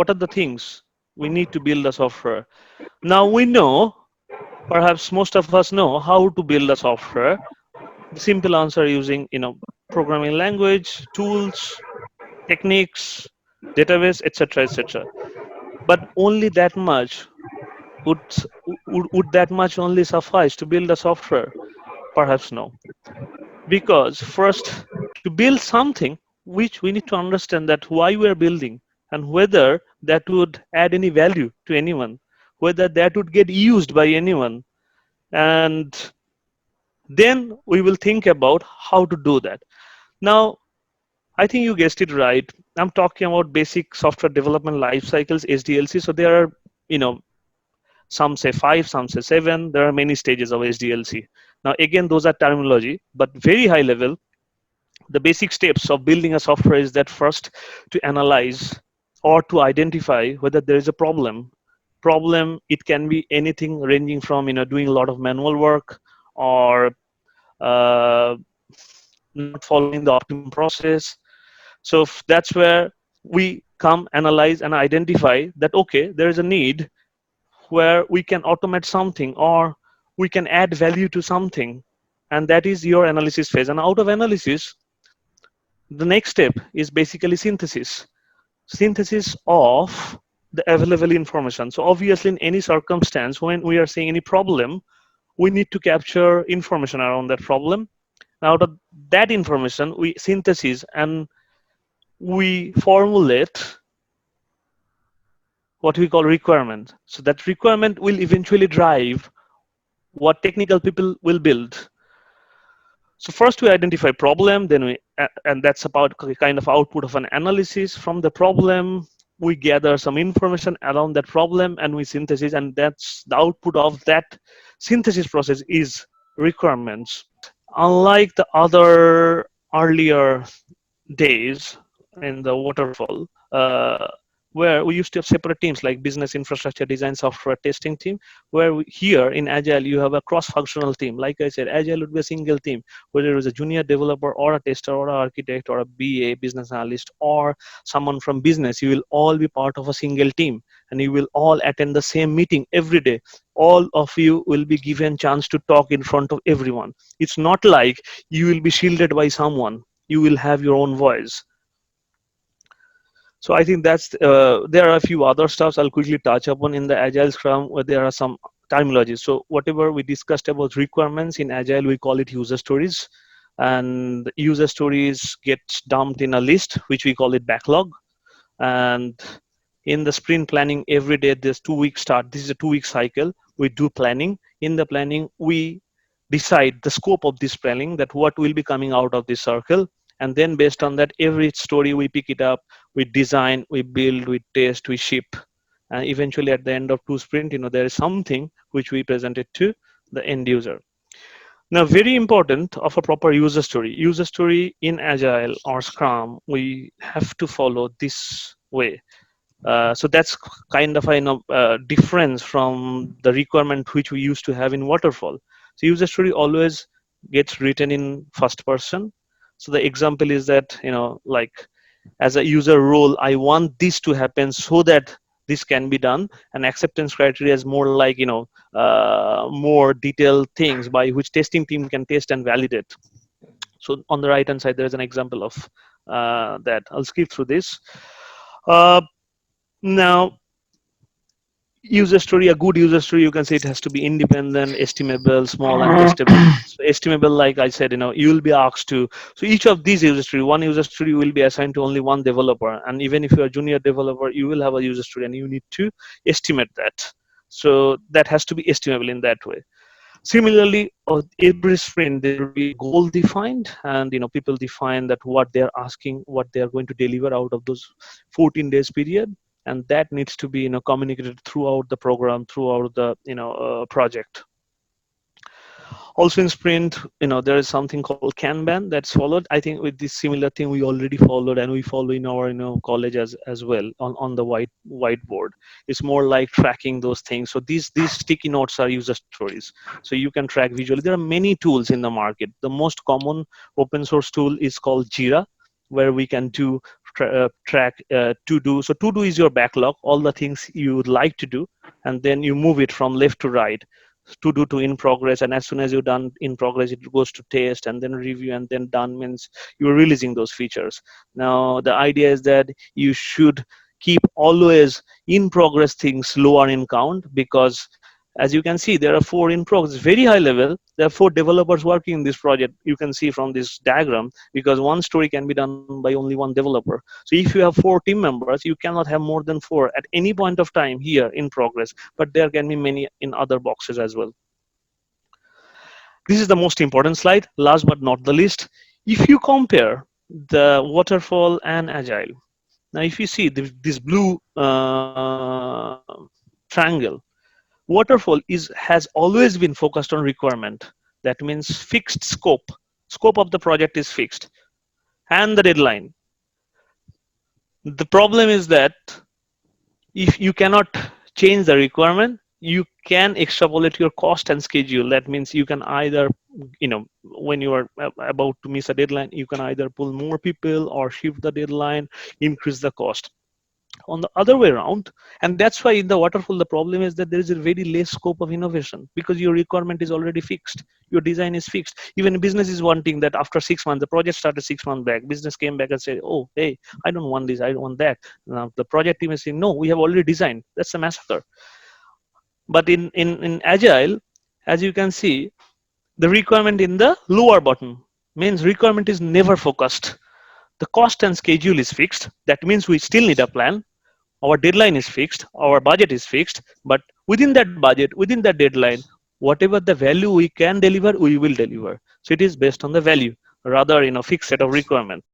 what are the things we need to build a software. Now we know, perhaps most of us know how to build a software. The simple answer using programming language, tools, techniques, database, etc., etc. But only that much would, would that much only suffice to build a software? Perhaps no. Because first, to build something, which we need to understand that why we are building and whether that would add any value to anyone, whether that would get used by anyone, and then we will think about how to do that. Now, I think you guessed it right. I'm talking about basic software development life cycles, SDLC. So there are, you know, some say 5, some say 7. There are many stages of SDLC. Now, again, those are terminology, but very high level. The basic steps of building a software is that first to analyze or to identify whether there is a problem. It can be anything ranging from doing a lot of manual work, or uh, not following the optimum process. So that's where we come, analyze and identify that okay, there is a need where we can automate something or we can add value to something, and that is your analysis phase. And out of analysis, the next step is basically synthesis of the available information. So obviously, in any circumstance, when we are seeing any problem, we need to capture information around that problem. Out of that information, we synthesis and we formulate what we call requirement. So that requirement will eventually drive what technical people will build. So first we identify problem, then and that's about kind of output of an analysis. From the problem, we gather some information around that problem and we synthesis, and that's the output of that synthesis process is requirements. Unlike the other earlier days in the waterfall, where we used to have separate teams like business, infrastructure, design, software, testing team, where here in Agile you have a cross-functional team. Like I said, Agile would be a single team, whether it was a junior developer or a tester or an architect or a BA, business analyst, or someone from business. You will all be part of a single team, and you will all attend the same meeting every day. All of you will be given chance to talk in front of everyone. It's not like you will be shielded by someone. You will have your own voice. So I think that's there are a few other stuffs I'll quickly touch upon in the Agile Scrum, where there are some terminologies. So whatever we discussed about requirements in Agile, we call it user stories, and user stories get dumped in a list, which we call it backlog. And in the sprint planning, every day there's 2 week start. This is a 2 week cycle. We do planning. In the planning, we decide the scope of this planning, that what will be coming out of this circle, and then based on that, every story we pick it up, we design, we build, we test, we ship, and eventually at the end of 2 sprint, there is something which we presented to the end user. Now, very important of a proper user story. User story in Agile or Scrum, we have to follow this way. So that's kind of a difference from the requirement which we used to have in waterfall. So user story always gets written in first person. So the example is that like as a user role, I want this to happen so that this can be done. And acceptance criteria is more like more detailed things by which testing team can test and validate. So on the right hand side, there is an example of that. I'll skip through this. Now, user story, a good user story, you can say it has to be independent, estimable, small, and testable. So estimable, like I said, you will be asked to. So each of these user story, one user story will be assigned to only one developer, and even if you are a junior developer, you will have a user story, and you need to estimate that. So that has to be estimable in that way. Similarly, every sprint there will be a goal defined, and people define that what they're asking, what they are going to deliver out of those 14 days period, and that needs to be communicated throughout the program, throughout the project. Also in sprint, there is something called Kanban that's followed. I think with this similar thing we already followed, and we follow in our college as well on the whiteboard. It's more like tracking those things. So these sticky notes are user stories, so you can track visually. There are many tools in the market. The most common open source tool is called Jira, where we can do track to do. So to do is your backlog, all the things you would like to do, and then you move it from left to right. To do to in progress, and as soon as you're done in progress, it goes to test and then review, and then done means you're releasing those features. Now the idea is that you should keep always in progress things lower in count, because as you can see, there are four in progress, very high level. There are four developers working in this project. You can see from this diagram, because one story can be done by only one developer. So if you have four team members, you cannot have more than four at any point of time here in progress, but there can be many in other boxes as well. This is the most important slide, last but not the least. If you compare the waterfall and agile, now if you see this blue triangle, waterfall has always been focused on requirement. That means fixed scope of the project is fixed, and the deadline. The problem is that if you cannot change the requirement, you can extrapolate your cost and schedule. That means you can either, when you are about to miss a deadline, you can either pull more people or shift the deadline, increase the cost. On the other way around, and that's why in the waterfall the problem is that there is a very less scope of innovation, because your requirement is already fixed, your design is fixed. Even business is wanting that after 6 months, the project started 6 months back, business came back and said, oh hey, I don't want this, I don't want that. Now the project team is saying, no, we have already designed. That's a massacre. But in agile, as you can see, the requirement in the lower button means requirement is never focused. The cost and schedule is fixed. That means we still need a plan. Our deadline is fixed, our budget is fixed, but within that budget, within that deadline, whatever the value we can deliver, we will deliver. So it is based on the value rather fixed set of requirements.